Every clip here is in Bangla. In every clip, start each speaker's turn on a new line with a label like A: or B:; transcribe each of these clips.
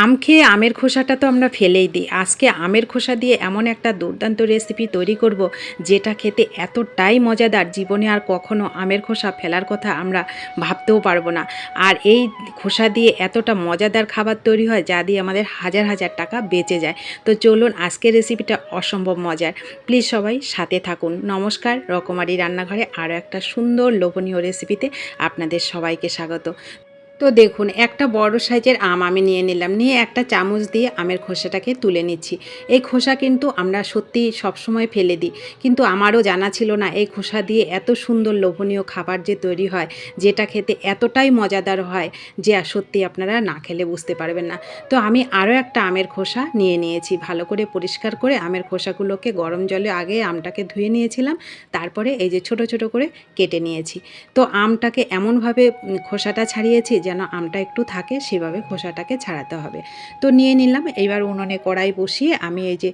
A: আম খেয়ে আমের খোসাটা তো আমরা ফেলেই দিই। আজকে আমের খোসা দিয়ে এমন একটা দুর্দান্ত রেসিপি তৈরি করব, যেটা খেতে এতটাই মজাদার, জীবনে আর কখনো আমের খোসা ফেলার কথা আমরা ভাবতেও পারবো না। আর এই খোসা দিয়ে এতটা মজাদার খাবার তৈরি হয়, যা দিয়ে আমাদের হাজার হাজার টাকা বেঁচে যায়। তো চলুন, আজকের রেসিপিটা অসম্ভব মজার। প্লিজ সবাই সাথে থাকুন। নমস্কার, রকমারি রান্নাঘরে আরও একটা সুন্দর লোভনীয় রেসিপিতে আপনাদের সবাইকে স্বাগত। তো দেখুন, একটা বড় সাইজের আম আমি নিয়ে নিলাম, নিয়ে একটা চামচ দিয়ে আমের খোসাটাকে তুলে নিচ্ছি। এই খোসা কিন্তু আমরা সত্যি সবসময় ফেলে দিই, কিন্তু আমারও জানা ছিল না এই খোসা দিয়ে এত সুন্দর লোভনীয় খাবার যে তৈরি হয়, যেটা খেতে এতটাই মজাদার হয় যে সত্যি আপনারা না খেলে বুঝতে পারবেন না। তো আমি আরও একটা আমের খোসা নিয়ে নিয়েছি, ভালো করে পরিষ্কার করে আমের খোসাগুলোকে গরম জলে আগে আমটাকে ধুয়ে নিয়েছিলাম, তারপরে এই যে ছোট ছোট করে কেটে নিয়েছি। তো আমটাকে এমনভাবে খোসাটা ছাড়িয়েছি যেন আমটা একটু থাকে, সেভাবে খোসাটাকে ছাড়াতে হবে। তো নিয়ে নিলাম। এইবার উনুনে কড়াই বসিয়ে আমি এই যে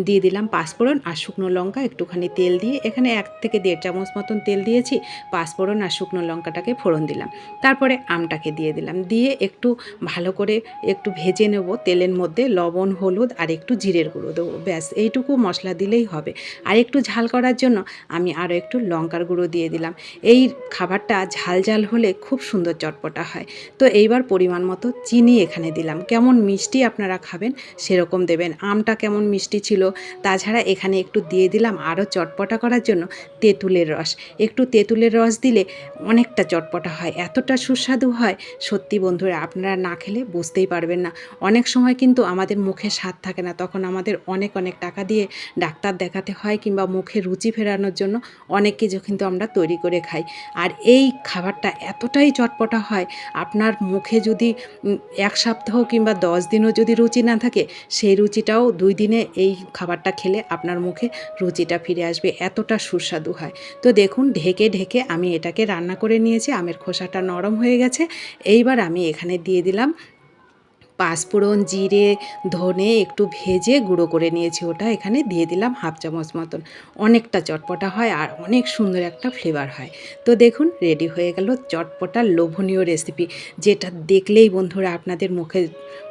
A: দিয়ে দিলাম পাঁচফোড়ন আর শুকনো লঙ্কা, একটুখানি তেল দিয়ে, এখানে 1 থেকে 1.5 চামচ মতন তেল দিয়েছি। পাঁচফোড়ন আর শুকনো লঙ্কাটাকে ফোড়ন দিলাম, তারপরে আমটাকে দিয়ে দিলাম, দিয়ে একটু ভালো করে একটু ভেজে নেব তেলের মধ্যে। লবণ, হলুদ আর একটু জিরের গুঁড়ো দেবো, ব্যাস এইটুকু মশলা দিলেই হবে। আর একটু ঝাল করার জন্য আমি আরও একটু লঙ্কার গুঁড়ো দিয়ে দিলাম। এই খাবারটা ঝাল ঝাল হলে খুব সুন্দর চটপটা হয়। তো এইবার পরিমাণ মতো চিনি এখানে দিলাম। কেমন মিষ্টি আপনারা খাবেন সেরকম দেবেন। আমটা কেমন মিষ্টি ছিল, তাছাড়া এখানে একটু দিয়ে দিলাম আরও চটপটা করার জন্য তেঁতুলের রস। একটু তেঁতুলের রস দিলে অনেকটা চটপটা হয়, এতটা সুস্বাদু হয়, সত্যি বন্ধুরা আপনারা না খেলে বুঝতেই পারবেন না। অনেক সময় কিন্তু আমাদের মুখে স্বাদ থাকে না, তখন আমাদের অনেক অনেক টাকা দিয়ে ডাক্তার দেখাতে হয়, কিংবা মুখে রুচি ফেরানোর জন্য অনেক কিছু কিন্তু আমরা তৈরি করে খাই। আর এই খাবারটা এতটাই চটপটা হয়, আপনার মুখে যদি 1 সপ্তাহ কিংবা 10 দিনও যদি রুচি না থাকে, সেই রুচিটাও 2 দিনে এই খাবারটা খেলে আপনার মুখে রুচিটা ফিরে আসবে, এতটা সুস্বাদু হয়। তো দেখুন, ঢেকে ঢেকে আমি এটাকে রান্না করে নিয়েছি। আমের খোসাটা নরম হয়ে গেছে। এইবার আমি এখানে দিয়ে দিলাম পাঁচফোড়ন, জিরে, ধনে একটু ভেজে গুঁড়ো করে নিয়েছি, ওটা এখানে দিয়ে দিলাম 1/2 চামচ মতন। অনেকটা চটপটা হয় আর অনেক সুন্দর একটা ফ্লেভার হয়। তো দেখুন, রেডি হয়ে গেল চটপটা লোভনীয় রেসিপি, যেটা দেখলেই বন্ধুরা আপনাদের মুখে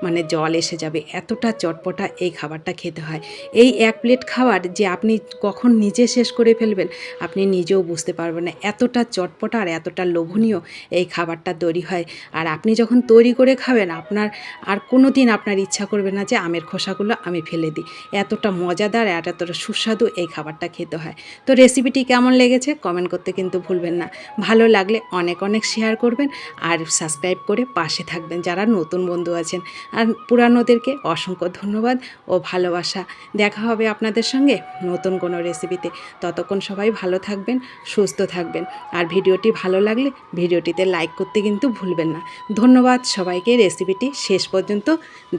A: মানে জল এসে যাবে, এতটা চটপটা এই খাবারটা খেতে হয়। এই 1 প্লেট খাবার যে আপনি কখন নিজে শেষ করে ফেলবেন আপনি নিজেও বুঝতে পারবেন না, এতটা চটপটা আর এতটা লোভনীয় এই খাবারটা তৈরি হয়। আর আপনি যখন তৈরি করে খাবেন, আপনার আর কোনো দিন আপনার ইচ্ছা করবে না যে আমের খোসাগুলো আমি ফেলে দিই। এতটা মজাদার আর এতটা সুস্বাদু এই খাবারটা খেতে হয়। তো রেসিপিটি কেমন লেগেছে কমেন্ট করতে কিন্তু ভুলবেন না। ভালো লাগলে অনেক অনেক শেয়ার করবেন আর সাবস্ক্রাইব করে পাশে থাকবেন যারা নতুন বন্ধু আছেন। আর পুরানোদেরকে অসংখ্য ধন্যবাদ ও ভালোবাসা। দেখা হবে আপনাদের সঙ্গে নতুন কোনো রেসিপিতে। ততক্ষণ সবাই ভালো থাকবেন, সুস্থ থাকবেন। আর ভিডিওটি ভালো লাগলে ভিডিওটিতে লাইক করতে কিন্তু ভুলবেন না। ধন্যবাদ সবাইকে রেসিপিটি শেষ পর্যন্ত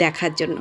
A: দেখার জন্য।